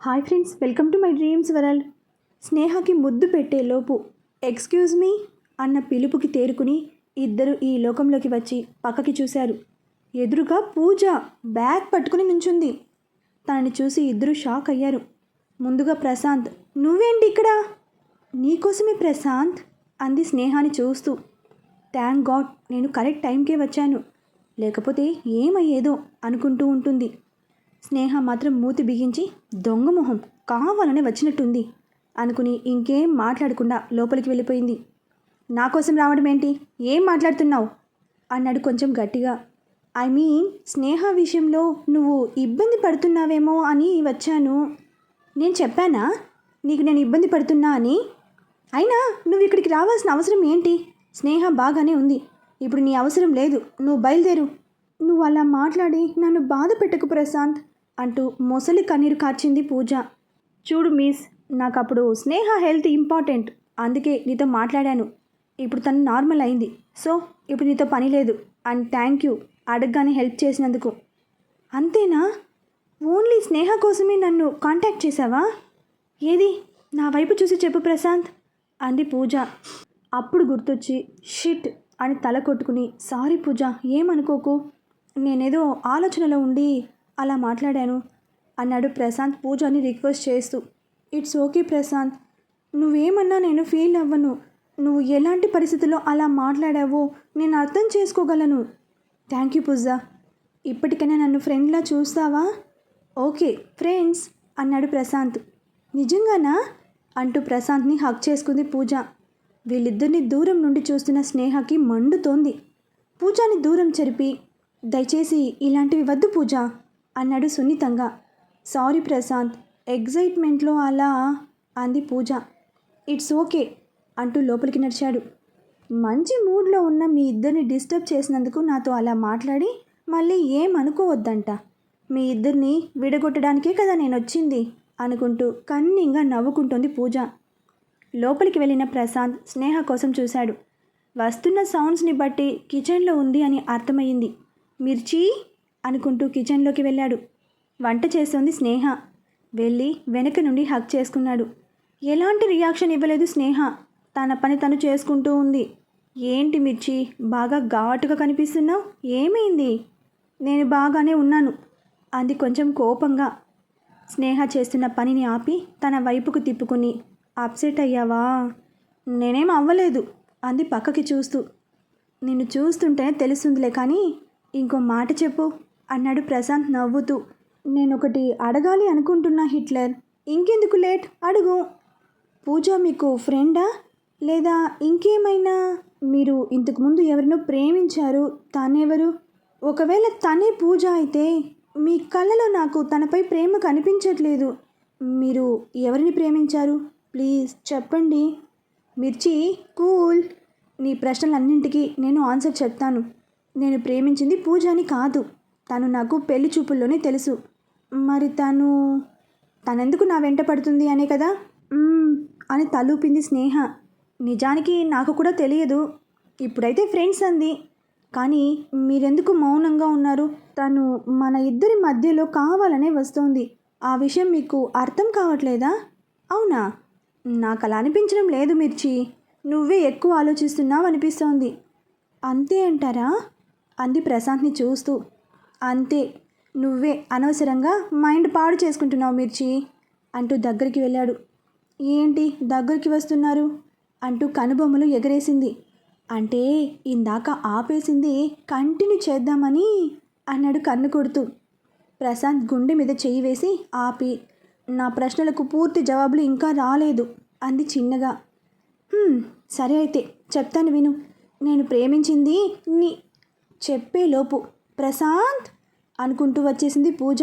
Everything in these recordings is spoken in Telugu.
Hi friends, welcome to my dreams world. స్నేహకి ముద్దు పెట్టే లోపు ఎక్స్క్యూజ్ మీ అన్న పిలుపుకి తేరుకుని ఇద్దరు ఈ లోకంలోకి వచ్చి పక్కకి చూశారు. ఎదురుగా పూజ బ్యాగ్ పట్టుకుని నుంచుంది. తనని చూసి ఇద్దరు షాక్ అయ్యారు. ముందుగా ప్రశాంత్, నువ్వేంటి ఇక్కడ? నీకోసమే ప్రశాంత్ అంది స్నేహాని చూస్తూ. థ్యాంక్ గాడ్, నేను కరెక్ట్ టైంకే వచ్చాను, లేకపోతే ఏమయ్యేదో అనుకుంటూ ఉంటుంది. స్నేహ మాత్రం మూతి బిగించి దొంగ మొహం కావాలనే వచ్చినట్టుంది అనుకుని ఇంకేం మాట్లాడకుండా లోపలికి వెళ్ళిపోయింది. నా కోసం రావడం ఏంటి? ఏం మాట్లాడుతున్నావు అన్నాడు కొంచెం గట్టిగా. ఐ మీన్ స్నేహ విషయంలో నువ్వు ఇబ్బంది పడుతున్నావేమో అని వచ్చాను. నేను చెప్పానా నీకు నేను ఇబ్బంది పడుతున్నా అని? అయినా నువ్వు ఇక్కడికి రావాల్సిన అవసరం ఏంటి? స్నేహ బాగానే ఉంది, ఇప్పుడు నీ అవసరం లేదు, నువ్వు బయలుదేరు. నువ్వు అలా మాట్లాడి నన్ను బాధ పెట్టకు ప్రశాంత్ అంటూ మొసలి కన్నీరు కార్చింది పూజ. చూడు మిస్, నాకు అప్పుడు స్నేహ హెల్త్ ఇంపార్టెంట్, అందుకే నీతో మాట్లాడాను. ఇప్పుడు తను నార్మల్ అయింది, సో ఇప్పుడు నీతో పని లేదు. అండ్ థ్యాంక్ యూ అడగగానే హెల్ప్ చేసినందుకు. అంతేనా? ఓన్లీ స్నేహ కోసమే నన్ను కాంటాక్ట్ చేశావా? ఏది నా వైపు చూసి చెప్పు ప్రశాంత్ అంది పూజ. అప్పుడు గుర్తొచ్చి షిట్ అని తల కొట్టుకుని, సారీ పూజ, ఏమనుకోకు, నేనేదో ఆలోచనలో ఉండి అలా మాట్లాడాను అన్నాడు ప్రశాంత్ పూజని రిక్వెస్ట్ చేస్తూ. ఇట్స్ ఓకే ప్రశాంత్, నువ్వేమన్నా నేను ఫీల్ అవ్వను. నువ్వు ఎలాంటి పరిస్థితుల్లో అలా మాట్లాడావో నేను అర్థం చేసుకోగలను. థ్యాంక్ యూ పూజ, ఇప్పటికైనా నన్ను ఫ్రెండ్లా చూస్తావా? ఓకే ఫ్రెండ్స్ అన్నాడు ప్రశాంత్. నిజంగానా అంటూ ప్రశాంత్ని హక్ చేసుకుంది పూజ. వీళ్ళిద్దరిని దూరం నుండి చూస్తున్న స్నేహకి మండుతోంది. పూజని దూరం చెరిపి, దయచేసి ఇలాంటివి వద్దు పూజ అన్నాడు సున్నితంగా. సారీ ప్రశాంత్, ఎగ్జైట్మెంట్లో అలా అంది పూజ. ఇట్స్ ఓకే అంటూ లోపలికి నడిచాడు. మంచి మూడ్లో ఉన్న మీ ఇద్దరిని డిస్టర్బ్ చేసినందుకు నాతో అలా మాట్లాడి మళ్ళీ ఏం అనుకోవద్దంట. మీ ఇద్దరిని విడగొట్టడానికే కదా నేను వచ్చింది అనుకుంటూ కన్నింగా నవ్వుకుంటోంది పూజ. లోపలికి వెళ్ళిన ప్రశాంత్ స్నేహ కోసం చూశాడు. వస్తున్న సౌండ్స్ని బట్టి కిచెన్లో ఉంది అని అర్థమయ్యింది. మిర్చి అనుకుంటూ కిచెన్లోకి వెళ్ళాడు. వంట చేస్తోంది స్నేహ. వెళ్ళి వెనక నుండి హక్ చేసుకున్నాడు. ఎలాంటి రియాక్షన్ ఇవ్వలేదు స్నేహ. తన పని తను చేసుకుంటూ ఉంది. ఏంటి మిర్చి, బాగా ఘాటుగా కనిపిస్తున్నావు, ఏమైంది? నేను బాగానే ఉన్నాను అంది కొంచెం కోపంగా. స్నేహ చేస్తున్న పనిని ఆపి తన వైపుకు తిప్పుకుని, అప్సెట్ అయ్యావా? నేనేం అవ్వలేదు అంది పక్కకి చూస్తూ. నిన్ను చూస్తుంటే తెలుస్తుందిలే, కానీ ఇంకో మాట చెప్పు అన్నాడు ప్రశాంత్ నవ్వుతూ. నేనొకటి అడగాలి అనుకుంటున్నా హిట్లర్. ఇంకెందుకు లేట్, అడుగు. పూజ మీకు ఫ్రెండా లేదా ఇంకేమైనా? మీరు ఇంతకుముందు ఎవరినో ప్రేమించారు, తనెవరు? ఒకవేళ తనే పూజ అయితే మీ కళ్ళలో నాకు తనపై ప్రేమ కనిపించట్లేదు. మీరు ఎవరిని ప్రేమించారు? ప్లీజ్ చెప్పండి. మిర్చి కూల్, నీ ప్రశ్నలన్నింటికీ నేను ఆన్సర్ చెప్తాను. నేను ప్రేమించింది పూజని కాదు, తను నాకు పెళ్లి చూపుల్లోనే తెలుసు. మరి తనెందుకు నా వెంట పడుతుంది అనే కదా అని తలూపింది స్నేహ. నిజానికి నాకు కూడా తెలియదు, ఇప్పుడైతే ఫ్రెండ్స్ అంది. కానీ మీరెందుకు మౌనంగా ఉన్నారు? తను మన ఇద్దరి మధ్యలో కావాలనే వస్తోంది. ఆ విషయం మీకు అర్థం కావట్లేదా? అవునా? నాకు అలా అనిపించడం లేదు మిర్చి, నువ్వే ఎక్కువ ఆలోచిస్తున్నావు అనిపిస్తోంది. అంతే అంటారా అంది ప్రశాంత్ని చూస్తూ. అంతే, నువ్వే అనవసరంగా మైండ్ పాడు చేసుకుంటున్నావు మిర్చి అంటూ దగ్గరికి వెళ్ళాడు. ఏంటి దగ్గరికి వస్తున్నారు అంటూ కనుబొమ్మలు ఎగరేసింది. అంటే ఇందాక ఆపేసింది కంటిన్యూ చేద్దామని అన్నాడు కన్ను కొడుతూ. ప్రశాంత్ గుండె మీద చెయ్యి వేసి ఆపి, నా ప్రశ్నలకు పూర్తి జవాబులు ఇంకా రాలేదు అంది చిన్నగా. సరే అయితే చెప్తాను విను. నేను ప్రేమించింది నీ చెప్పేలోపు ప్రశాంత్ అనుకుంటూ వచ్చేసింది పూజ.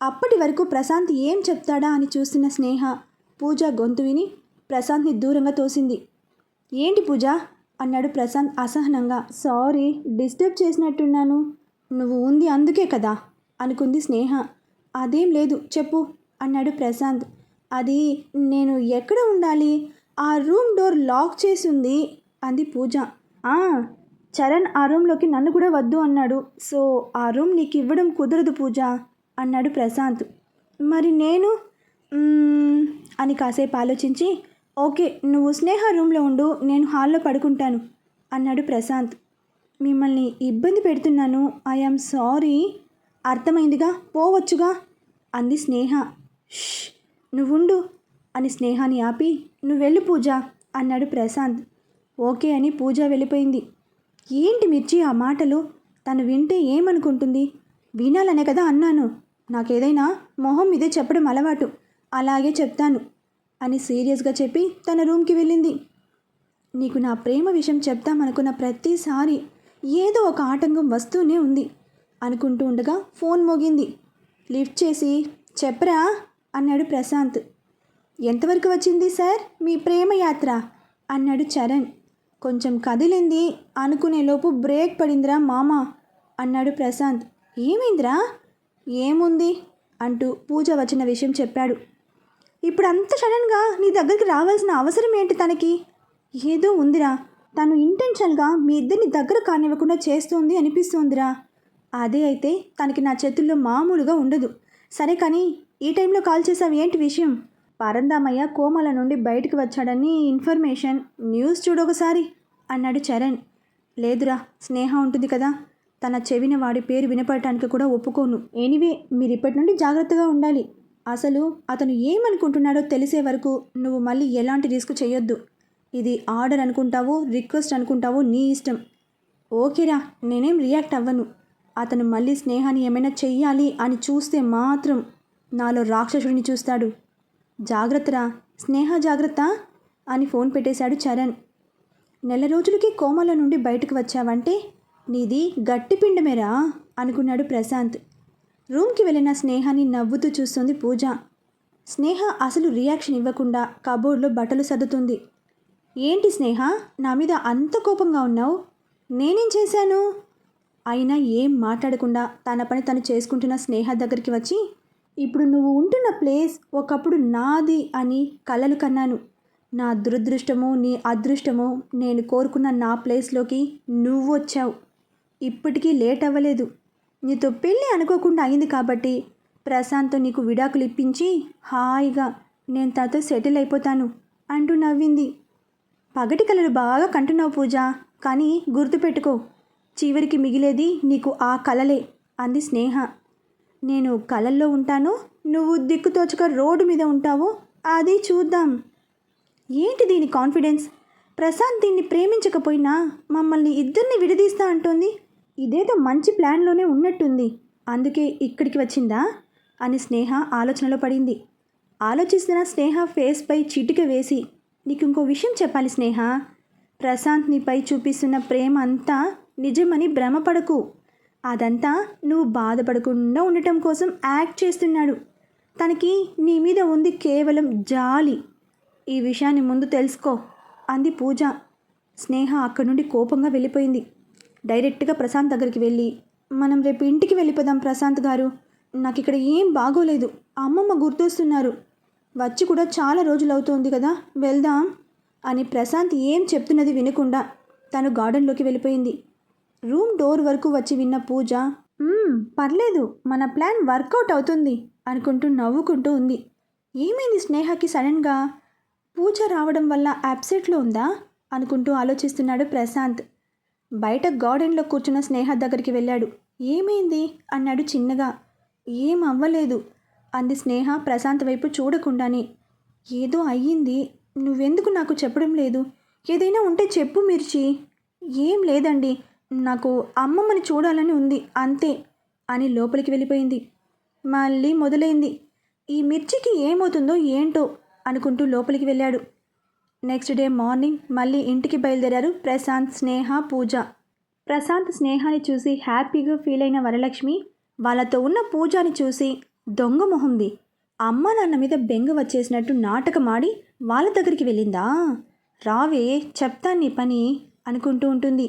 అప్పటి వరకు ప్రశాంత్ ఏం చెప్తాడా అని చూస్తున్న స్నేహ పూజ గొంతు విని ప్రశాంత్ని దూరంగా తోసింది. ఏంటి పూజ అన్నాడు ప్రశాంత్ అసహనంగా. సారీ, డిస్టర్బ్ చేసినట్టున్నాను. నువ్వు ఉంది అందుకే కదా అనుకుంది స్నేహ. అదేం లేదు, చెప్పు అన్నాడు ప్రశాంత్. అది నేను ఎక్కడ ఉండాలి? ఆ రూమ్ డోర్ లాక్ చేసి ఉంది అంది పూజ. చరణ్ ఆ రూమ్లోకి నన్ను కూడా వద్దు అన్నాడు, సో ఆ రూమ్ నీకు ఇవ్వడం కుదరదు పూజ అన్నాడు ప్రశాంత్. మరి నేను? అని కాసేపు ఆలోచించి, ఓకే, నువ్వు స్నేహ రూమ్లో ఉండు, నేను హాల్లో పడుకుంటాను అన్నాడు ప్రశాంత్. మిమ్మల్ని ఇబ్బంది పెడుతున్నాను, ఐఆమ్ సారీ. అర్థమైందిగా, పోవచ్చుగా అంది స్నేహ. ష్, నువ్వుండు అని స్నేహాని ఆపి, నువ్వెళ్ళు పూజ అన్నాడు ప్రశాంత్. ఓకే అని పూజ వెళ్ళిపోయింది. ఏంటి మిర్చి ఆ మాటలు? తను వింటే ఏమనుకుంటుంది? వినాలనే కదా అన్నాను. నాకేదైనా మొహం మీదే చెప్పడం అలవాటు, అలాగే చెప్తాను అని సీరియస్గా చెప్పి తన రూమ్కి వెళ్ళింది. నీకు నా ప్రేమ విషయం చెప్తామనుకున్న ప్రతిసారి ఏదో ఒక ఆటంకం వస్తూనే ఉంది అనుకుంటూ ఉండగా ఫోన్ మోగింది. లిఫ్ట్ చేసి, చెప్పరా అన్నాడు ప్రశాంత్. ఎంతవరకు వచ్చింది సార్ మీ ప్రేమ యాత్ర అన్నాడు చరణ్. కొంచెం కదిలింది అనుకునేలోపు బ్రేక్ పడిందిరా మామ అన్నాడు ప్రశాంత్. ఏమైందిరా? ఏముంది అంటూ పూజ వచ్చిన విషయం చెప్పాడు. ఇప్పుడు అంత సడన్గా నీ దగ్గరికి రావాల్సిన అవసరం ఏంటి తనకి? ఏదో ఉందిరా, తను ఇంటెన్షన్గా మీ ఇద్దరిని దగ్గర కానివ్వకుండా చేస్తోంది అనిపిస్తోందిరా. అదే అయితే తనకి నా చేతుల్లో మామూలుగా ఉండదు. సరే కానీ ఈ టైంలో కాల్ చేసావు, ఏంటి విషయం? పరందామయ్య కోమల నుండి బయటకు వచ్చాడని ఇన్ఫర్మేషన్, న్యూస్ చూడొకసారి అన్నాడు చరణ్. లేదురా, స్నేహ ఉంటుంది కదా, తన చెవిన వాడి పేరు వినపడటానికి కూడా ఒప్పుకోను. ఎనీవే, మీరు ఇప్పటి నుండి జాగ్రత్తగా ఉండాలి. అసలు అతను ఏమనుకుంటున్నాడో తెలిసే వరకు నువ్వు మళ్ళీ ఎలాంటి రిస్క్ చేయొద్దు. ఇది ఆర్డర్ అనుకుంటావో రిక్వెస్ట్ అనుకుంటావో నీ ఇష్టం. ఓకేరా, నేనేం రియాక్ట్ అవ్వను. అతను మళ్ళీ స్నేహాన్ని ఏమైనా చెయ్యాలి అని చూస్తే మాత్రం నాలో రాక్షసుడిని చూస్తాడు. జాగ్రత్తరా స్నేహ, జాగ్రత్త అని ఫోన్ పెట్టేశాడు చరణ్. నెల రోజులకి కోమల నుండి బయటకు వచ్చావంటే నీది గట్టి పిండమేరా అనుకున్నాడు ప్రశాంత్. రూమ్కి వెళ్ళిన స్నేహాన్ని నవ్వుతూ చూస్తుంది పూజ. స్నేహ అసలు రియాక్షన్ ఇవ్వకుండా కబోర్డ్లో బట్టలు సర్దుతుంది. ఏంటి స్నేహ, నా మీద అంత కోపంగా ఉన్నావు? నేనేం చేశాను? అయినా ఏం మాట్లాడకుండా తన పని తను చేసుకుంటున్న స్నేహ దగ్గరికి వచ్చి, ఇప్పుడు నువ్వు ఉంటున్న ప్లేస్ ఒకప్పుడు నాది అని కలలు కన్నాను. నా దురదృష్టమో నీ అదృష్టమో నేను కోరుకున్న నా ప్లేస్లోకి నువ్వు వచ్చావు. ఇప్పటికీ లేట్ అవ్వలేదు. నీతో పెళ్ళి అనుకోకుండా అయింది కాబట్టి ప్రశాంత్తో నీకు విడాకులు ఇప్పించి హాయిగా నేను తనతో సెటిల్ అయిపోతాను అంటూ నవ్వింది. పగటి కలలు బాగా కంటున్నావు పూజ, కానీ గుర్తుపెట్టుకో, చివరికి మిగిలేది నీకు ఆ కలలే అంది స్నేహ. నేను కలల్లో ఉంటాను, నువ్వు దిక్కుతోచక రోడ్డు మీద ఉంటావో అది చూద్దాం. ఏంటి దీని కాన్ఫిడెన్స్? ప్రశాంత్ దీన్ని ప్రేమించకపోయినా మమ్మల్ని ఇద్దరిని విడదీస్తా అంటోంది. ఇదేదో మంచి ప్లాన్లోనే ఉన్నట్టుంది, అందుకే ఇక్కడికి వచ్చిందా అని స్నేహ ఆలోచనలో పడింది. ఆలోచిస్తున్న స్నేహ ఫేస్పై చిటిక వేసి, నీకు ఇంకో విషయం చెప్పాలి స్నేహ. ప్రశాంత్ నీపై చూపిస్తున్న ప్రేమ అంతా నిజమని భ్రమపడకు. అదంతా నువ్వు బాధపడకుండా ఉండటం కోసం యాక్ట్ చేస్తున్నాడు. తనకి నీ మీద ఉంది కేవలం జాలి. ఈ విషయాన్ని ముందు తెలుసుకో అంది పూజ. స్నేహ అక్కడి నుండి కోపంగా వెళ్ళిపోయింది. డైరెక్ట్గా ప్రశాంత్ దగ్గరికి వెళ్ళి, మనం రేపు ఇంటికి వెళ్ళిపోదాం ప్రశాంత్ గారు, నాకు ఇక్కడ ఏం బాగోలేదు, అమ్మమ్మ గుర్తొస్తున్నారు, వచ్చి కూడా చాలా రోజులు అవుతోంది కదా, వెళ్దాం అని ప్రశాంత్ ఏం చెప్తున్నది వినకుండా తను గార్డెన్లోకి వెళ్ళిపోయింది. రూమ్ డోర్ వరకు వచ్చి విన్న పూజ, పర్లేదు, మన ప్లాన్ వర్కౌట్ అవుతుంది అనుకుంటూ నవ్వుకుంటూ ఉంది. ఏమైంది స్నేహకి సడన్గా? పూజ రావడం వల్ల అప్సెట్లో ఉందా అనుకుంటూ ఆలోచిస్తున్నాడు ప్రశాంత్. బయట గార్డెన్లో కూర్చున్న స్నేహ దగ్గరికి వెళ్ళాడు. ఏమైంది అన్నాడు చిన్నగా. ఏం అవ్వలేదు అంది స్నేహ ప్రశాంత్ వైపు చూడకుండానే. ఏదో అయ్యింది, నువ్వెందుకు నాకు చెప్పడం లేదు? ఏదైనా ఉంటే చెప్పు మిర్చి. ఏం లేదండి, నాకు అమ్మమ్మని చూడాలని ఉంది అంతే అని లోపలికి వెళ్ళిపోయింది. మళ్ళీ మొదలైంది. ఈ మిర్చికి ఏమవుతుందో ఏంటో అనుకుంటూ లోపలికి వెళ్ళాడు. నెక్స్ట్ డే మార్నింగ్ మళ్ళీ ఇంటికి బయలుదేరారు ప్రశాంత్, స్నేహ, పూజ. ప్రశాంత్ స్నేహాని చూసి హ్యాపీగా ఫీల్ అయిన వరలక్ష్మి వాళ్ళతో ఉన్న పూజని చూసి, దొంగ మొహంది, అమ్మ నాన్న మీద బెంగ వచ్చేసినట్టు నాటకమాడి వాళ్ళ దగ్గరికి వెళ్ళిందా, రావే చెప్తాను నీ పని అనుకుంటూ ఉంటుంది.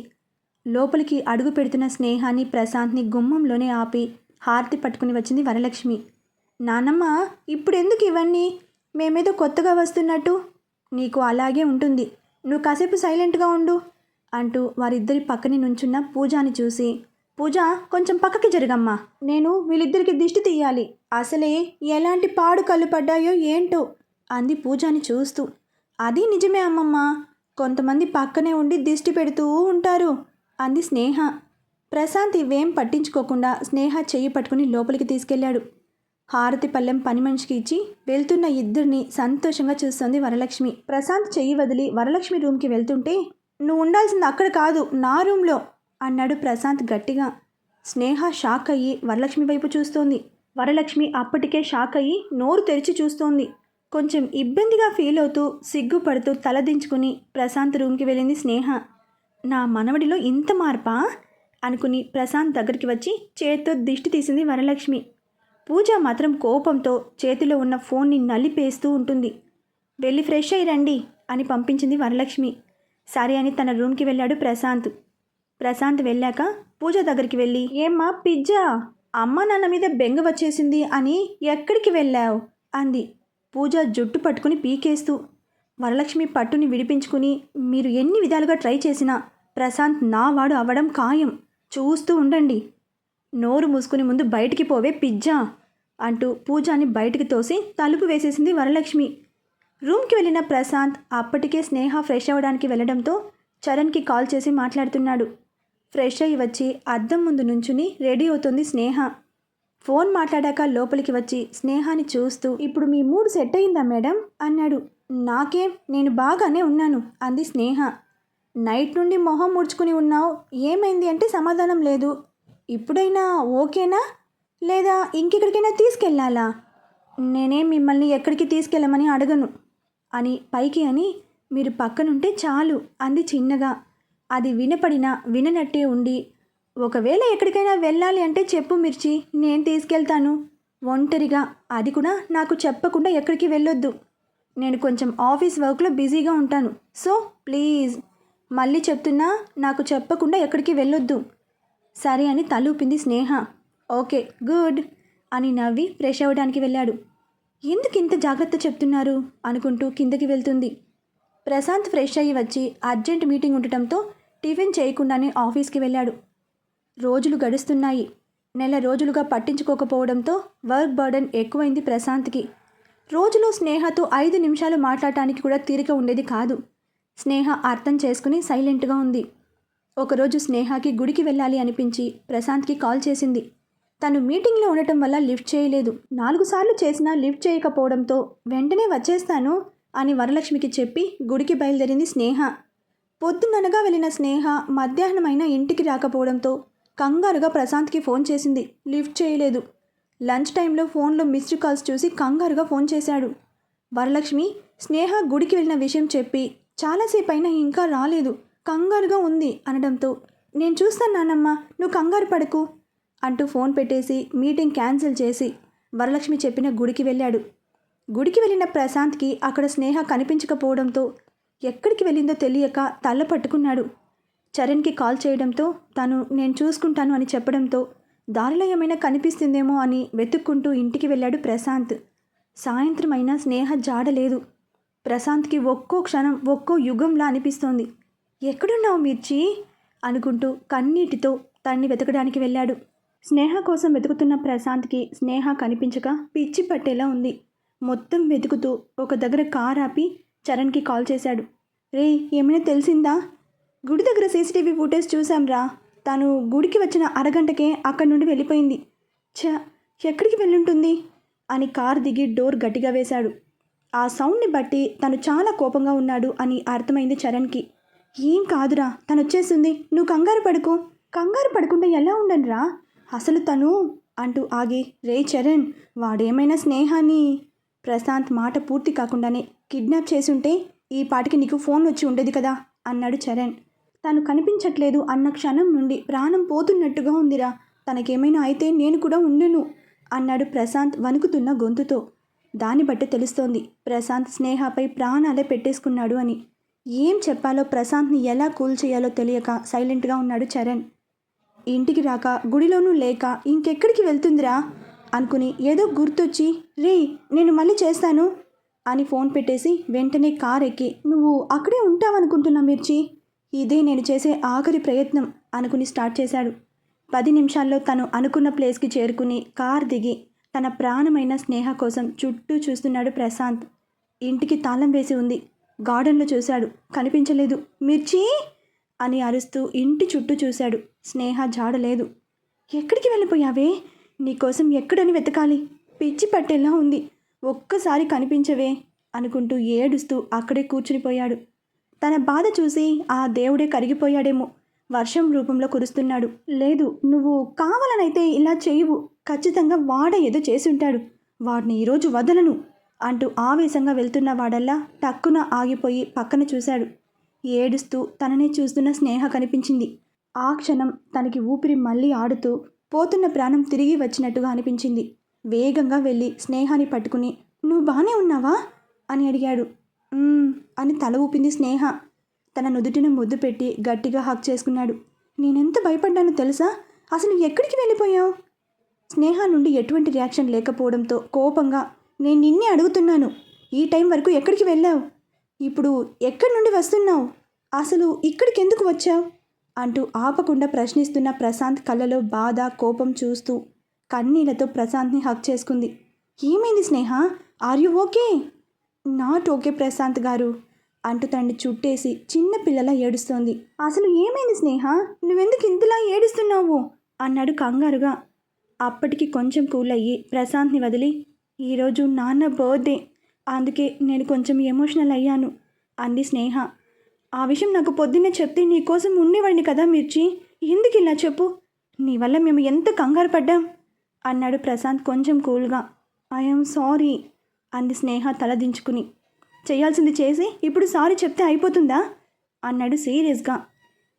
లోపలికి అడుగు పెడుతున్న స్నేహాన్ని ప్రశాంత్ని గుమ్మంలోనే ఆపి హారతి పట్టుకుని వచ్చింది వరలక్ష్మి. నానమ్మ, ఇప్పుడెందుకు ఇవన్నీ? మేమేదో కొత్తగా వస్తున్నట్టు. నీకు అలాగే ఉంటుంది, నువ్వు కాసేపు సైలెంట్గా ఉండు అంటూ వారిద్దరి పక్కనే నుంచున్న పూజాని చూసి, పూజ కొంచెం పక్కకి జరగమ్మా, నేను వీళ్ళిద్దరికి దిష్టి తీయాలి, అసలే ఎలాంటి పాడు కళ్ళు పడ్డాయో ఏంటో అంది పూజాని చూస్తూ. అది నిజమే అమ్మమ్మ, కొంతమంది పక్కనే ఉండి దిష్టి పెడుతూ ఉంటారు అంది స్నేహ. ప్రశాంత్ ఇవేం పట్టించుకోకుండా స్నేహ చెయ్యి పట్టుకుని లోపలికి తీసుకెళ్లాడు. హారతి పళ్ళెం పని మనిషికి ఇచ్చి వెళ్తున్న ఇద్దరిని సంతోషంగా చూస్తోంది వరలక్ష్మి. ప్రశాంత్ చెయ్యి వదిలి వరలక్ష్మి రూమ్కి వెళ్తుంటే, నువ్వు ఉండాల్సింది అక్కడ కాదు, నా రూమ్లో అన్నాడు ప్రశాంత్ గట్టిగా. స్నేహ షాక్ అయ్యి వరలక్ష్మి వైపు చూస్తోంది. వరలక్ష్మి అప్పటికే షాక్ అయ్యి నోరు తెరిచి చూస్తోంది. కొంచెం ఇబ్బందిగా ఫీల్ అవుతూ సిగ్గుపడుతూ తలదించుకుని ప్రశాంత్ రూమ్కి వెళ్ళింది స్నేహ. నా మనవడిలో ఇంత మార్పా అనుకుని ప్రశాంత్ దగ్గరికి వచ్చి చేత్తో దిష్టి తీసింది వరలక్ష్మి. పూజ మాత్రం కోపంతో చేతిలో ఉన్న ఫోన్ని నలిపేస్తూ ఉంటుంది. వెళ్ళి ఫ్రెష్ అయ్యి రండి అని పంపించింది వరలక్ష్మి. సరే అని తన రూమ్కి వెళ్ళాడు ప్రశాంత్. ప్రశాంత్ వెళ్ళాక పూజ దగ్గరికి వెళ్ళి, ఏమ్మా పిజ్జా, అమ్మ నాన్న మీద బెంగ వచ్చేసింది అని ఎక్కడికి వెళ్ళావు అంది పూజ జుట్టు పట్టుకుని పీకేస్తూ. వరలక్ష్మి పట్టుని విడిపించుకుని, మీరు ఎన్ని విధాలుగా ట్రై చేసినా ప్రశాంత్ నా వాడు అవ్వడం ఖాయం, చూస్తూ ఉండండి, నోరు మూసుకుని ముందు బయటికి పోవే పిజ్జా అంటూ పూజాని బయటికి తోసి తలుపు వేసేసింది వరలక్ష్మి. రూమ్కి వెళ్ళిన ప్రశాంత్ అప్పటికే స్నేహ ఫ్రెష్ అవ్వడానికి వెళ్ళడంతో చరణ్కి కాల్ చేసి మాట్లాడుతున్నాడు. ఫ్రెష్ అయ్యి వచ్చి అద్దం ముందు నుంచుని రెడీ అవుతుంది స్నేహ. ఫోన్ మాట్లాడాక లోపలికి వచ్చి స్నేహాని చూస్తూ, ఇప్పుడు మీ మూడ్ సెట్ అయిందా మేడం అన్నాడు. నాకేం, నేను బాగానే ఉన్నాను అంది స్నేహ. నైట్ నుండి మొహం ముడుచుకుని ఉన్నావు, ఏమైంది అంటే సమాధానం లేదు. ఇప్పుడైనా ఓకేనా, లేదా ఇంకెక్కడికైనా తీసుకెళ్ళాలా? నేనేం మిమ్మల్ని ఎక్కడికి తీసుకెళ్ళమని అడగను అని పైకి అని, మీరు పక్కనుంటే చాలు అంది చిన్నగా. అది వినపడినా విననట్టే ఉండి, ఒకవేళ ఎక్కడికైనా వెళ్ళాలి అంటే చెప్పు మిర్చి, నేను తీసుకెళ్తాను ఒంటరిగా, అది కూడా నాకు చెప్పకుండా ఎక్కడికి వెళ్ళొద్దు. నేను కొంచెం ఆఫీస్ వర్క్లో బిజీగా ఉంటాను, సో ప్లీజ్ మళ్ళీ చెప్తున్నా, నాకు చెప్పకుండా ఎక్కడికి వెళ్ళొద్దు. సరే అని తలూపింది స్నేహ. ఓకే గుడ్ అని నవ్వి ఫ్రెష్ అవ్వడానికి వెళ్ళాడు. ఎందుకు ఇంత జాగ్రత్త చెప్తున్నారు అనుకుంటూ కిందకి వెళ్తుంది. ప్రశాంత్ ఫ్రెష్ అయ్యి వచ్చి అర్జెంట్ మీటింగ్ ఉండటంతో టిఫిన్ చేయకుండానే ఆఫీస్కి వెళ్ళాడు. రోజులు గడుస్తున్నాయి. నెల రోజులుగా పట్టించుకోకపోవడంతో వర్క్ బర్డెన్ ఎక్కువైంది ప్రశాంత్కి. రోజులో స్నేహతో 5 నిమిషాలు మాట్లాడటానికి కూడా తీరిక ఉండేది కాదు. స్నేహ అర్థం చేసుకుని సైలెంట్గా ఉంది. ఒకరోజు స్నేహకి గుడికి వెళ్ళాలి అనిపించి ప్రశాంత్కి కాల్ చేసింది. తను మీటింగ్లో ఉండటం వల్ల లిఫ్ట్ చేయలేదు. 4 సార్లు చేసినా లిఫ్ట్ చేయకపోవడంతో వెంటనే వచ్చేస్తాను అని వరలక్ష్మికి చెప్పి గుడికి బయలుదేరింది స్నేహ. పొద్దుననగా వెళ్ళిన స్నేహ మధ్యాహ్నమైనా ఇంటికి రాకపోవడంతో కంగారుగా ప్రశాంత్కి ఫోన్ చేసింది. లిఫ్ట్ చేయలేదు. లంచ్ టైంలో ఫోన్లో మిస్డ్ కాల్స్ చూసి కంగారుగా ఫోన్ చేశాడు. వరలక్ష్మి స్నేహ గుడికి వెళ్ళిన విషయం చెప్పి చాలాసేపు అయినా ఇంకా రాలేదు, కంగారుగా ఉంది అనడంతో, నేను చూస్తాను నానమ్మ, నువ్వు కంగారు పడకు అంటూ ఫోన్ పెట్టేసి మీటింగ్ క్యాన్సిల్ చేసి వరలక్ష్మి చెప్పిన గుడికి వెళ్ళాడు. గుడికి వెళ్ళిన ప్రశాంత్కి అక్కడ స్నేహ కనిపించకపోవడంతో ఎక్కడికి వెళ్ళిందో తెలియక తల్ల పట్టుకున్నాడు. చరణ్కి కాల్ చేయడంతో తను నేను చూసుకుంటాను అని చెప్పడంతో దారిలో ఏమైనా కనిపిస్తుందేమో అని వెతుక్కుంటూ ఇంటికి వెళ్ళాడు ప్రశాంత్. సాయంత్రం అయినా స్నేహ జాడలేదు. ప్రశాంత్కి ఒక్కో క్షణం ఒక్కో యుగంలా అనిపిస్తోంది. ఎక్కడున్నావు మిర్చి అనుకుంటూ కన్నీటితో తన్ని వెతకడానికి వెళ్ళాడు. స్నేహ కోసం వెతుకుతున్న ప్రశాంత్కి స్నేహ కనిపించక పిచ్చి పట్టేలా ఉంది. మొత్తం వెతుకుతూ ఒక దగ్గర కార్ ఆపి చరణ్కి కాల్ చేశాడు. రే, ఏమైనా తెలిసిందా? గుడి దగ్గర సీసీటీవీ ఫుటేజ్ చూసాంరా, తను గుడికి వచ్చిన అరగంటకే అక్కడి నుండి వెళ్ళిపోయింది. ఎక్కడికి వెళ్ళుంటుంది అని కార్ దిగి డోర్ గట్టిగా వేశాడు. ఆ సౌండ్ని బట్టి తను చాలా కోపంగా ఉన్నాడు అని అర్థమైంది చరణ్కి. ఏం కాదురా, తను వచ్చేస్తుంది, నువ్వు కంగారు పడుకో. కంగారు పడకుండా ఎలా ఉండనురా, అసలు తను అంటూ ఆగి, రే చరణ్, వాడేమైనా స్నేహాన్ని ప్రశాంత్ మాట పూర్తి కాకుండానే కిడ్నాప్ చేసుంటే ఈ పాటికి నీకు ఫోన్ వచ్చి ఉండేది కదా అన్నాడు చరణ్. తను కనిపించట్లేదు అన్న క్షణం నుండి ప్రాణం పోతున్నట్టుగా ఉందిరా, తనకేమైనా అయితే నేను కూడా ఉండను అన్నాడు ప్రశాంత్ వణుకుతున్న గొంతుతో. దాన్ని బట్టి తెలుస్తోంది ప్రశాంత్ స్నేహపై ప్రాణాలే పెట్టేసుకున్నాడు అని. ఏం చెప్పాలో ప్రశాంత్ని ఎలా కూల్ చేయాలో తెలియక సైలెంట్గా ఉన్నాడు చరణ్. ఇంటికి రాక గుడిలోనూ లేక ఇంకెక్కడికి వెళ్తుందిరా అనుకుని ఏదో గుర్తొచ్చి, రే నేను మళ్ళీ చేస్తాను అని ఫోన్ పెట్టేసి వెంటనే కార్ ఎక్కి, నువ్వు అక్కడే ఉంటావనుకుంటున్నా మిర్చి, ఇదే నేను చేసే ఆఖరి ప్రయత్నం అనుకుని స్టార్ట్ చేశాడు. 10 నిమిషాల్లో తను అనుకున్న ప్లేస్కి చేరుకుని కార్ దిగి తన ప్రాణమైన స్నేహ కోసం చుట్టూ చూస్తున్నాడు ప్రశాంత్. ఇంటికి తాళం వేసి ఉంది. గార్డెన్లో చూశాడు, కనిపించలేదు. మిర్చి అని అరుస్తూ ఇంటి చుట్టూ చూశాడు. స్నేహ జాడలేదు. ఎక్కడికి వెళ్ళిపోయావే? నీకోసం ఎక్కడని వెతకాలి? పిచ్చి పట్టేలా ఉంది. ఒక్కసారి కనిపించవే అనుకుంటూ ఏడుస్తూ అక్కడే కూర్చునిపోయాడు. తన బాధ చూసి ఆ దేవుడే కరిగిపోయాడేమో. వర్షం రూపంలో కురుస్తున్నాడు. లేదు, నువ్వు కావాలనైతే ఇలా చేయవు. ఖచ్చితంగా వాడ ఏదో చేసి ఉంటాడు. వాడిని ఈరోజు వదలను అంటూ ఆవేశంగా వెళ్తున్న వాడల్లా టక్కున ఆగిపోయి పక్కన చూశాడు. ఏడుస్తూ తననే చూస్తున్న స్నేహ కనిపించింది. ఆ క్షణం తనకి ఊపిరి మళ్ళీ ఆడుతూ పోతున్న ప్రాణం తిరిగి వచ్చినట్టుగా అనిపించింది. వేగంగా వెళ్ళి స్నేహాని పట్టుకుని, నువ్వు బానే ఉన్నావా అని అడిగాడు. అని తల ఊపింది స్నేహ. తన నుదుటిన ముద్దు పెట్టి గట్టిగా హక్ చేసుకున్నాడు. నేనెంత భయపడ్డానో తెలుసా? అసలు ఎక్కడికి వెళ్ళిపోయావు? స్నేహ నుండి ఎటువంటి రియాక్షన్ లేకపోవడంతో కోపంగా, నేను నిన్నే అడుగుతున్నాను, ఈ టైం వరకు ఎక్కడికి వెళ్ళావు? ఇప్పుడు ఎక్కడి నుండి వస్తున్నావు? అసలు ఇక్కడికి ఎందుకు వచ్చావు అంటూ ఆపకుండా ప్రశ్నిస్తున్న ప్రశాంత్ కళ్ళలో బాధ, కోపం చూస్తూ కన్నీళ్లతో ప్రశాంత్ని హక్ చేసుకుంది. ఏమైంది Sneha? Are you okay? Not okay Prashant గారు అంటూ తనని చుట్టేసి చిన్న పిల్లలా ఏడుస్తోంది. అసలు ఏమైంది స్నేహ? నువ్వెందుకు ఇంతలా ఏడుస్తున్నావు అన్నాడు కంగారుగా. అప్పటికి కొంచెం కూల్ అయ్యి ప్రశాంత్ని వదిలి, ఈరోజు నాన్న బర్త్డే, అందుకే నేను కొంచెం ఎమోషనల్ అయ్యాను అంది స్నేహ. ఆ విషయం నాకు పొద్దున్నే చెప్తే నీకోసం ఉండేవాడిని కదా మిర్చి. ఎందుకు ఇలా చెప్పు? నీ వల్ల మేము ఎంత కంగారు పడ్డాం అన్నాడు ప్రశాంత్ కొంచెం కూల్గా. ఐఎమ్ సారీ అంది స్నేహ తలదించుకుని. చేయాల్సింది చేసి ఇప్పుడు సారీ చెప్తే అయిపోతుందా అన్నాడు సీరియస్గా.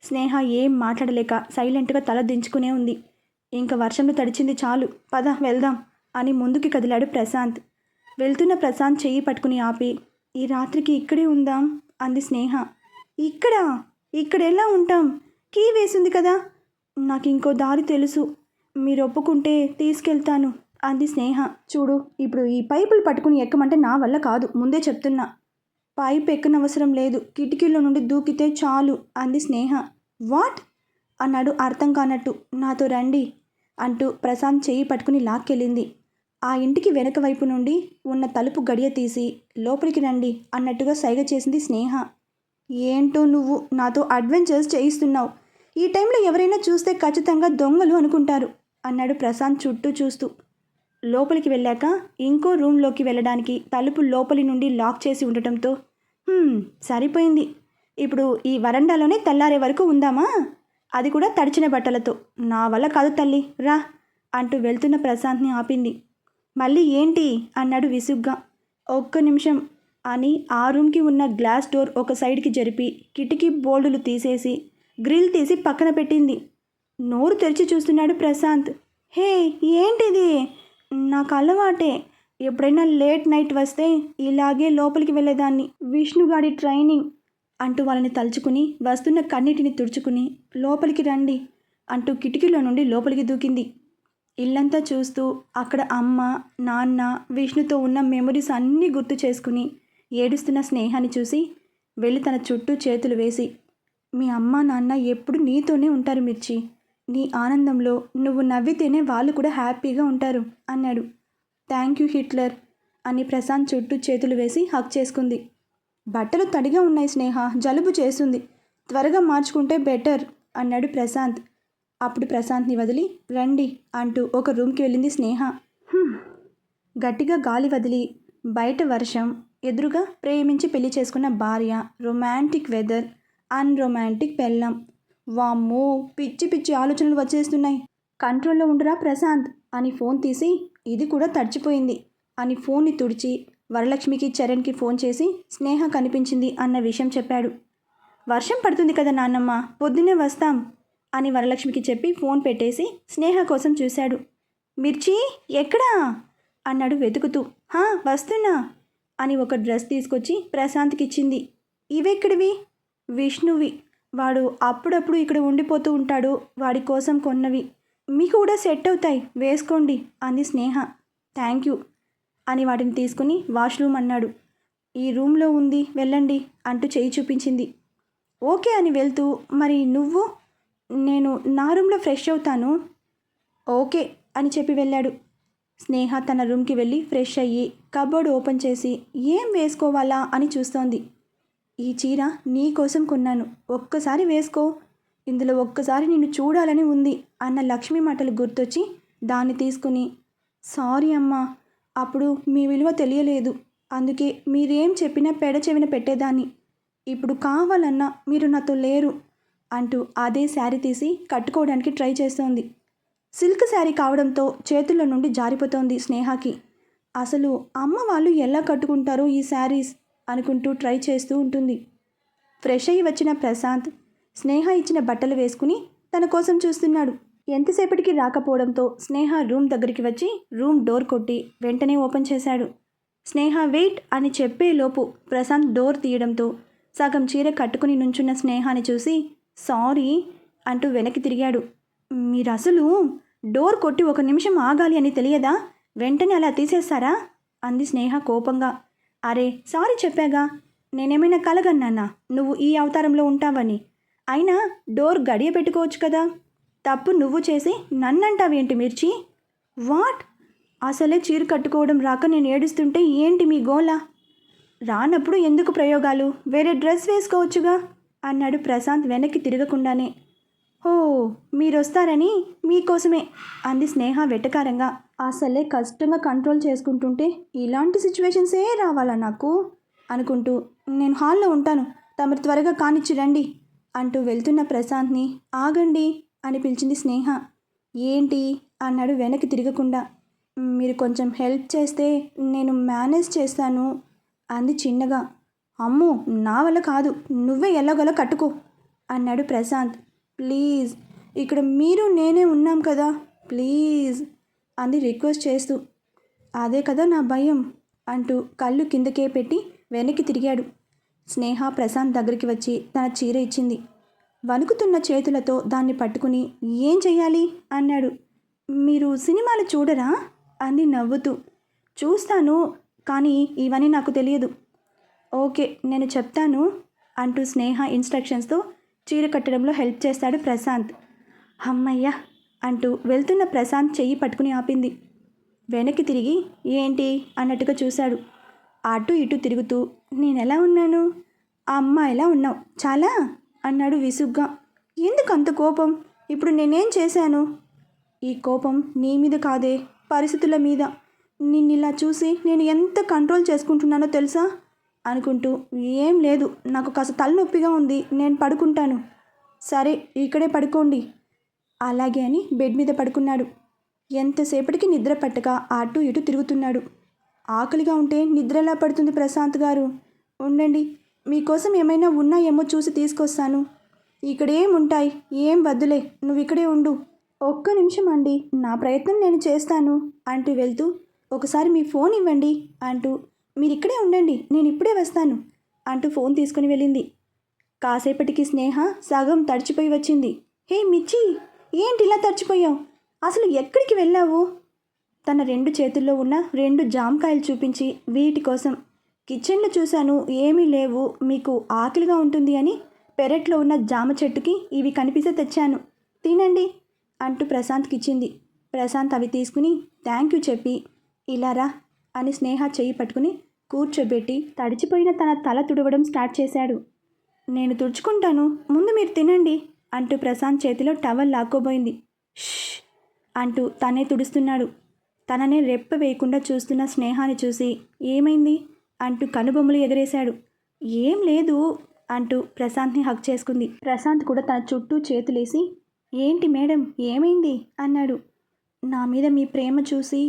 స్నేహ ఏం మాట్లాడలేక సైలెంట్గా తల దించుకునే ఉంది. ఇంక వర్షంలో తడిచింది చాలు, పద వెళ్దాం అని ముందుకి కదిలాడు ప్రశాంత్. వెళ్తున్న ప్రశాంత్ చెయ్యి పట్టుకుని ఆపి, ఈ రాత్రికి ఇక్కడే ఉందాం అంది స్నేహ. ఇక్కడ ఎలా ఉంటాం? కీ వేసింది కదా. నాకు ఇంకో దారి తెలుసు, మీరు ఒప్పుకుంటే తీసుకెళ్తాను అంది స్నేహ. చూడు, ఇప్పుడు ఈ పైపులు పట్టుకుని ఎక్కమంటే నా వల్ల కాదు, ముందే చెప్తున్నా. పైప్ ఎక్కనవసరం లేదు, కిటికీలో నుండి దూకితే చాలు అంది స్నేహ. వాట్ అన్నాడు అర్థం కానట్టు. నాతో రండి అంటూ ప్రశాంత్ చెయ్యి పట్టుకుని లాక్కెళ్ళింది. ఆ ఇంటికి వెనక వైపు నుండి ఉన్న తలుపు గడియ తీసి లోపలికి రండి అన్నట్టుగా సైగ చేసింది స్నేహ. ఏంటో నువ్వు నాతో అడ్వెంచర్స్ చేయిస్తున్నావు. ఈ టైంలో ఎవరైనా చూస్తే ఖచ్చితంగా దొంగలు అనుకుంటారు అన్నాడు ప్రశాంత్ చుట్టూ చూస్తూ. లోపలికి వెళ్ళాక ఇంకో రూమ్లోకి వెళ్ళడానికి తలుపు లోపలి నుండి లాక్ చేసి ఉండటంతో, సరిపోయింది, ఇప్పుడు ఈ వరండాలోనే తెల్లారే వరకు ఉందామా, అది కూడా తడిచిన బట్టలతో. నా వల్ల కాదు తల్లి, రా అంటూ వెళ్తున్న ప్రశాంత్ని ఆపింది. మళ్ళీ ఏంటి అన్నాడు విసుగ్గా. ఒక్క నిమిషం అని ఆ రూమ్కి ఉన్న గ్లాస్ డోర్ ఒక సైడ్కి జరిపి కిటికీ బోల్డులు తీసేసి గ్రిల్ తీసి పక్కన పెట్టింది. నోరు తెరిచి చూస్తున్నాడు ప్రశాంత్. హే, ఏంటిది? నాకు అలవాటే, ఎప్పుడైనా లేట్ నైట్ వస్తే ఇలాగే లోపలికి వెళ్ళేదాన్ని. విష్ణుగాడి ట్రైనింగ్ అంటూ వాళ్ళని తలుచుకుని వస్తున్న కన్నిటిని తుడుచుకుని లోపలికి రండి అంటూ కిటికీలో నుండి లోపలికి దూకింది. ఇల్లంతా చూస్తూ అక్కడ అమ్మ, నాన్న, విష్ణుతో ఉన్న మెమొరీస్ అన్నీ గుర్తు చేసుకుని ఏడుస్తున్న స్నేహాన్ని చూసి వెళ్ళి తన చుట్టూ చేతులు వేసి, మీ అమ్మ నాన్న ఎప్పుడు నీతోనే ఉంటారు మిర్చి. నీ ఆనందంలో నువ్వు నవ్వితేనే వాళ్ళు కూడా హ్యాపీగా ఉంటారు అన్నాడు. థ్యాంక్ యూ హిట్లర్ అని ప్రశాంత్ చుట్టూ చేతులు వేసి హక్ చేసుకుంది. బట్టలు తడిగా ఉన్నాయి స్నేహ, జలుబు చేస్తుంది, త్వరగా మార్చుకుంటే బెటర్ అన్నాడు ప్రశాంత్. అప్పుడు ప్రశాంత్ని వదిలి రండి అంటూ ఒక రూమ్కి వెళ్ళింది స్నేహ. గట్టిగా గాలి వదిలి బయట వర్షం, ఎదురుగా ప్రేమించి పెళ్లి చేసుకున్న భార్య, రొమాంటిక్ వెదర్, అన్రొమాంటిక్ పెళ్ళం. వామ్మో, పిచ్చి పిచ్చి ఆలోచనలు వచ్చేస్తున్నాయి. కంట్రోల్లో ఉండరా ప్రశాంత్ అని ఫోన్ తీసి, ఇది కూడా తడిచిపోయింది అని ఫోన్ని తుడిచి వరలక్ష్మికి, చరణ్కి ఫోన్ చేసి స్నేహ కనిపించింది అన్న విషయం చెప్పాడు. వర్షం పడుతుంది కదా నాన్నమ్మ, పొద్దున్నే వస్తాం అని వరలక్ష్మికి చెప్పి ఫోన్ పెట్టేసి స్నేహ కోసం చూశాడు. మిర్చి ఎక్కడా అన్నాడు వెతుకుతూ. వస్తున్నా అని ఒక డ్రెస్ తీసుకొచ్చి ప్రశాంత్కి ఇచ్చింది. ఇవెక్కడివి? విష్ణువి, వాడు అప్పుడప్పుడు ఇక్కడ ఉండిపోతూ ఉంటాడు, వాడి కోసం కొన్నవి, మీకు కూడా సెట్ అవుతాయి, వేసుకోండి అంది స్నేహ. థ్యాంక్ యూ అని వాటిని తీసుకుని వాష్రూమ్ అన్నాడు. ఈ రూమ్లో ఉంది, వెళ్ళండి అంటూ చేయి చూపించింది. ఓకే అని వెళ్తూ, మరి నువ్వు? నేను నా రూమ్లో ఫ్రెష్ అవుతాను. ఓకే అని చెప్పి వెళ్ళాడు. స్నేహ తన రూమ్కి వెళ్ళి ఫ్రెష్ అయ్యి కబోర్డ్ ఓపెన్ చేసి ఏం వేసుకోవాలా అని చూస్తోంది. ఈ చీర నీ కోసం కొన్నాను, ఒక్కసారి వేసుకో, ఇందులో ఒక్కసారి నిన్ను చూడాలని ఉంది అన్న లక్ష్మి మాటలు గుర్తొచ్చి దాన్ని తీసుకుని, సారీ అమ్మా, అప్పుడు మీ విలువ తెలియలేదు, అందుకే మీరేం చెప్పినా పెడచెవిన పెట్టేదాన్ని, ఇప్పుడు కావాలన్నా మీరు నాతో లేరు అంటూ అదే శారీ తీసి కట్టుకోవడానికి ట్రై చేస్తోంది. సిల్క్ శారీ కావడంతో చేతుల్లో నుండి జారిపోతోంది స్నేహకి. అసలు అమ్మ వాళ్ళు ఎలా కట్టుకుంటారో ఈ శారీస్ అనుకుంటూ ట్రై చేస్తూ ఉంటుంది. ఫ్రెష్ అయ్యి వచ్చిన ప్రశాంత్ స్నేహ ఇచ్చిన బట్టలు వేసుకుని తన కోసం చూస్తున్నాడు. ఎంతసేపటికి రాకపోవడంతో స్నేహ రూమ్ దగ్గరికి వచ్చి రూమ్ డోర్ కొట్టి వెంటనే ఓపెన్ చేశాడు. స్నేహ వెయిట్ అని చెప్పేలోపు ప్రశాంత్ డోర్ తీయడంతో సగం చీర కట్టుకుని నుంచున్న స్నేహాని చూసి సారీ అంటూ వెనక్కి తిరిగాడు. మీరు అసలు డోర్ కొట్టి 1 నిమిషం ఆగాలి అని తెలియదా, వెంటనే అలా తీసేస్తారా అంది స్నేహ కోపంగా. అరే సారీ చెప్పాగా, నేనేమైనా కలగన్నానా నువ్వు ఈ అవతారంలో ఉంటావని, అయినా డోర్ గడియ పెట్టుకోవచ్చు కదా, తప్పు నువ్వు చేసి నన్నంటావేంటి మిర్చి, వాట్, అసలే చీర కట్టుకోవడం రాక నేను ఏడుస్తుంటే ఏంటి మీ గోల, రానప్పుడు ఎందుకు ప్రయోగాలు, వేరే డ్రెస్ వేసుకోవచ్చుగా అన్నాడు ప్రశాంత్ వెనక్కి తిరగకుండానే. ఓ మీరొస్తారని మీకోసమే అంది స్నేహ వెటకారంగా. అసలే కష్టంగా కంట్రోల్ చేసుకుంటుంటే ఇలాంటి సిచ్యువేషన్సే రావాలా నాకు అనుకుంటూ, నేను హాల్లో ఉంటాను, తమరు త్వరగా కానిచ్చి రండి అంటూ వెళ్తున్న ప్రశాంత్ని ఆగండి అని పిలిచింది స్నేహ. ఏంటి అన్నాడు వెనక్కి తిరగకుండా. మీరు కొంచెం హెల్ప్ చేస్తే నేను మేనేజ్ చేస్తాను అంది చిన్నగా. అమ్మో నా వల్ల కాదు, నువ్వే ఎలాగోలా కట్టుకో అన్నాడు ప్రశాంత్. ప్లీజ్, ఇక్కడ మీరు నేనే ఉన్నాం కదా, ప్లీజ్ అంది రిక్వెస్ట్ చేస్తూ. అదే కదా నా భయం అంటూ కళ్ళు కిందకే పెట్టి వెనక్కి తిరిగాడు. స్నేహ ప్రశాంత్ దగ్గరికి వచ్చి తన చీర ఇచ్చింది. వణుకుతున్న చేతులతో దాన్ని పట్టుకుని ఏం చెయ్యాలి అన్నాడు. మీరు సినిమాలు చూడరా అంది నవ్వుతూ. చూస్తాను, కానీ ఇవన్నీ నాకు తెలియదు. ఓకే నేను చెప్తాను అంటూ స్నేహ ఇన్స్ట్రక్షన్స్తో చీర కట్టడంలో హెల్ప్ చేస్తాడు ప్రశాంత్. అమ్మయ్య అంటూ వెళ్తున్న ప్రశాంత్ చెయ్యి పట్టుకుని ఆపింది. వెనక్కి తిరిగి ఏంటి అన్నట్టుగా చూశాడు. అటు ఇటు తిరుగుతూ నేనెలా ఉన్నాను, ఆ అమ్మాయిలా ఉన్నావు చాలా అన్నాడు విసుగ్గా. ఎందుకు అంత కోపం, ఇప్పుడు నేనేం చేశాను, ఈ కోపం నీ మీద కాదే పరిస్థితుల మీద, నిన్నిలా చూసి నేను ఎంత కంట్రోల్ చేసుకుంటున్నానో తెలుసా అనుకుంటూ, ఏం లేదు నాకు కాస్త తలనొప్పిగా ఉంది, నేను పడుకుంటాను. సరే ఇక్కడే పడుకోండి. అలాగే అని బెడ్ మీద పడుకున్నాడు. ఎంతసేపటికి నిద్ర పట్టక అటు ఇటు తిరుగుతున్నాడు. ఆకలిగా ఉంటే నిద్ర ఎలా పడుతుంది ప్రశాంత్ గారు, ఉండండి మీకోసం ఏమైనా ఉన్నాయేమో చూసి తీసుకొస్తాను. ఇక్కడేముంటాయి, ఏం వద్దులే, నువ్వు ఇక్కడే ఉండు. ఒక్క నిమిషం అండి, నా ప్రయత్నం నేను చేస్తాను అంటూ వెళ్తూ, ఒకసారి మీ ఫోన్ ఇవ్వండి అంటూ, మీరు ఇక్కడే ఉండండి నేను ఇప్పుడే వస్తాను అంటూ ఫోన్ తీసుకుని వెళ్ళింది. కాసేపటికి స్నేహ సగం తడిచిపోయి వచ్చింది. హే మిర్చి, ఏంటి ఇలా తడిచిపోయావు, అసలు ఎక్కడికి వెళ్ళావు? తన 2 చేతుల్లో ఉన్న 2 జామకాయలు చూపించి, వీటి కోసం కిచెన్లో చూశాను, ఏమీ లేవు, మీకు ఆకలిగా ఉంటుంది అని పెరట్లో ఉన్న జామ చెట్టుకి ఇవి కనిపిస్తే తెచ్చాను, తినండి అంటూ ప్రశాంత్కి ఇచ్చింది. ప్రశాంత్ అవి తీసుకుని థ్యాంక్ యూ చెప్పి, ఇలా రా అని స్నేహ చెయ్యి పట్టుకుని కూర్చోబెట్టి తడిచిపోయిన తన తల తుడవడం స్టార్ట్ చేశాడు. నేను తుడుచుకుంటాను, ముందు మీరు తినండి అంటూ ప్రశాంత్ చేతిలో టవల్ లాక్కోబోయింది. ష్ అంటూ తనే తుడుస్తున్నాడు. తననే రెప్ప వేయకుండా చూస్తున్న స్నేహాన్ని చూసి ఏమైంది అంటూ కనుబొమ్మలు ఎగరేశాడు. ఏం లేదు అంటూ ప్రశాంత్ని హగ్ చేసుకుంది. ప్రశాంత్ కూడా తన చుట్టూ చేతులేసి ఏంటి మేడం ఏమైంది అన్నాడు. నా మీద మీ ప్రేమ చూసి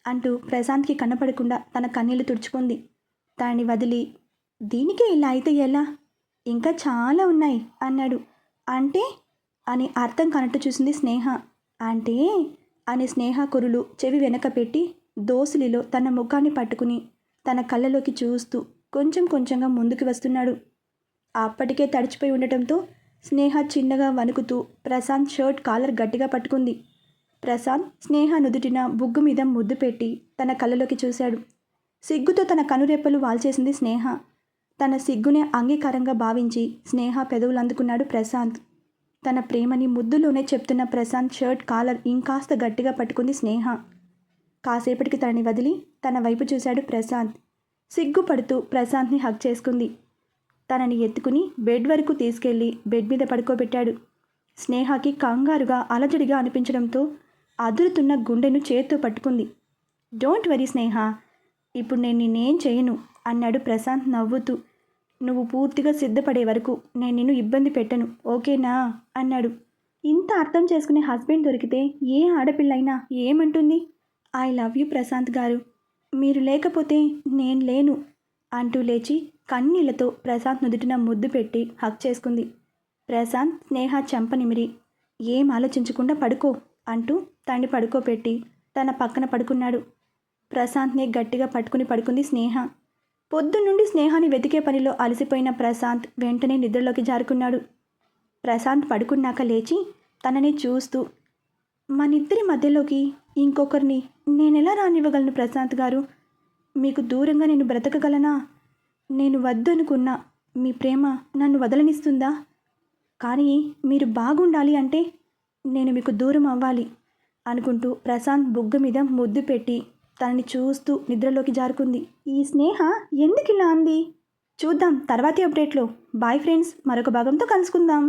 అంటూ ప్రశాంత్కి కనపడకుండా తన కన్నీళ్లు తుడుచుకుంది. దాన్ని వదిలి దీనికే ఇలా అయితే ఎలా, ఇంకా చాలా ఉన్నాయి అన్నాడు. అంటే అని అర్థం కానట్టు చూసింది స్నేహ. అంటే అని స్నేహ కురులు చెవి వెనక పెట్టి దోసిలిలో తన ముఖాన్ని పట్టుకుని తన కళ్ళలోకి చూస్తూ కొంచెం కొంచెంగా ముందుకు వస్తున్నాడు. అప్పటికే తడిచిపోయి ఉండటంతో స్నేహ చిన్నగా వణుకుతూ ప్రశాంత్ షర్ట్ కాలర్ గట్టిగా పట్టుకుంది. ప్రశాంత్ స్నేహ నుదుటిన బుగ్గు మీద ముద్దు పెట్టి తన కళ్ళలోకి చూశాడు. సిగ్గుతో తన కనురెప్పలు వాల్చేసింది స్నేహ. తన సిగ్గునే అంగీకారంగా భావించి స్నేహ పెదవులు అందుకున్నాడు ప్రశాంత్. తన ప్రేమని ముద్దులోనే చెప్తున్న ప్రశాంత్ షర్ట్ కాలర్ ఇంకాస్త గట్టిగా పట్టుకుంది స్నేహ. కాసేపటికి తనని వదిలి తన వైపు చూశాడు ప్రశాంత్. సిగ్గుపడుతూ ప్రశాంత్ని హగ్ చేసుకుంది. తనని ఎత్తుకుని బెడ్ వరకు తీసుకెళ్లి బెడ్ మీద పడుకోబెట్టాడు. స్నేహకి కంగారుగా అలజడిగా అనిపించడంతో అదురుతున్న గుండెను చేత్తో పట్టుకుంది. డోంట్ వరీ స్నేహ, ఇప్పుడు నేను నిన్నేం చేయను అన్నాడు ప్రశాంత్ నవ్వుతూ. నువ్వు పూర్తిగా సిద్ధపడే వరకు నేను నిన్ను ఇబ్బంది పెట్టను, ఓకేనా అన్నాడు. ఇంత అర్థం చేసుకునే హస్బెండ్ దొరికితే ఏ ఆడపిల్లైనా ఏమంటుంది? ఐ లవ్ యూ ప్రశాంత్ గారు, మీరు లేకపోతే నేను లేను అంటూ లేచి కన్నీళ్లతో ప్రశాంత్ నుదుటిన ముద్దు పెట్టి హక్ చేసుకుంది. ప్రశాంత్ స్నేహ చెంప నిమిరి ఏం ఆలోచించకుండా పడుకో అంటూ తండ్రి పడుకోపెట్టి తన పక్కన పడుకున్నాడు. ప్రశాంత్ని గట్టిగా పట్టుకుని పడుకుంది స్నేహ. పొద్దున్నుండి స్నేహాన్ని వెతికే పనిలో అలసిపోయిన ప్రశాంత్ వెంటనే నిద్రలోకి జారుకున్నాడు. ప్రశాంత్ పడుకున్నాక లేచి తనని చూస్తూ, మనిద్దరి మధ్యలోకి ఇంకొకరిని నేనెలా రానివ్వగలను ప్రశాంత్ గారు? మీకు దూరంగా నేను బ్రతకగలనా? నేను వద్దనుకున్నా మీ ప్రేమ నన్ను వదలనిస్తుందా? కానీ మీరు బాగుండాలి అంటే నేను మీకు దూరం అవ్వాలి అనుకుంటూ ప్రశాంత్ బుగ్గ మీద ముద్దు పెట్టి తనని చూస్తూ నిద్రలోకి జారుకుంది. ఈ స్నేహ ఎందుకు ఇలా అంది? చూద్దాం తర్వాతి అప్డేట్లో. బాయ్ ఫ్రెండ్స్, మరొక భాగంతో కలుసుకుందాం.